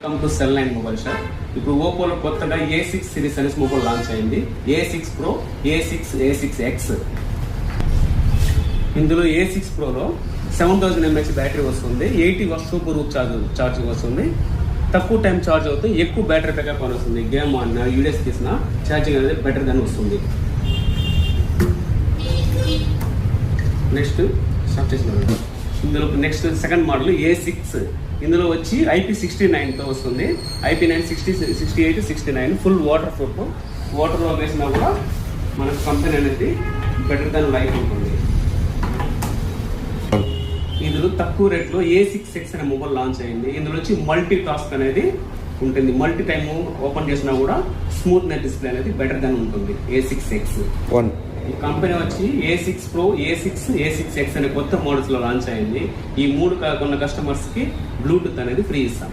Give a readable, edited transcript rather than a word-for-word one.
Welcome to cell 9 mobile shop. ఇప్పుడు ఓపోలో కొత్తగా A6 series అనేసి మొబైల్ లాంచ్ అయింది. A6 Pro, A6X. ఇందులో A6 Proలో 7000 mAh బ్యాటరీ వస్తుంది. 80 వాట్స్ సూపర్ రూప్ ఛార్జింగ్ వస్తుంది. తక్కువ టైం ఛార్జ్ అవుతుంది, ఎక్కువ బ్యాటరీ బ్యాకప్ అని వస్తుంది. గేమ్ ఆడినా వీడియోస్ తీసినా ఛార్జింగ్ అనేది బెటర్ దాన్ని వస్తుంది. నెక్స్ట్ స్టార్ట్ చేసిన ఇందులో నెక్స్ట్ సెకండ్ మోడల్ A6. ఇందులో వచ్చి IP69తో వస్తుంది. IP9 68 69 full water proof. వాటర్లో వేసినా కూడా మనకు కంపెనీ అనేది బెటర్ దాన్ లైఫ్ ఉంటుంది. ఇందులో తక్కువ రేట్లో A6X అనే మొబైల్ లాంచ్ అయింది. ఇందులో వచ్చి మల్టీ టాస్క్ అనేది ఉంటుంది. మల్టీ టైమ్ ఓపెన్ చేసినా కూడా స్మూత్నెస్ డిస్ప్లే అనేది బెటర్ దాన్ ఉంటుంది. A6X ఈ కంపెనీ వచ్చి A6 Pro, A6, A6X అనే కొత్త మోడల్స్ లో లాంచ్ అయింది. ఈ మూడు కొన్న కస్టమర్స్ కి బ్లూటూత్ అనేది ఫ్రీ ఇస్తాం.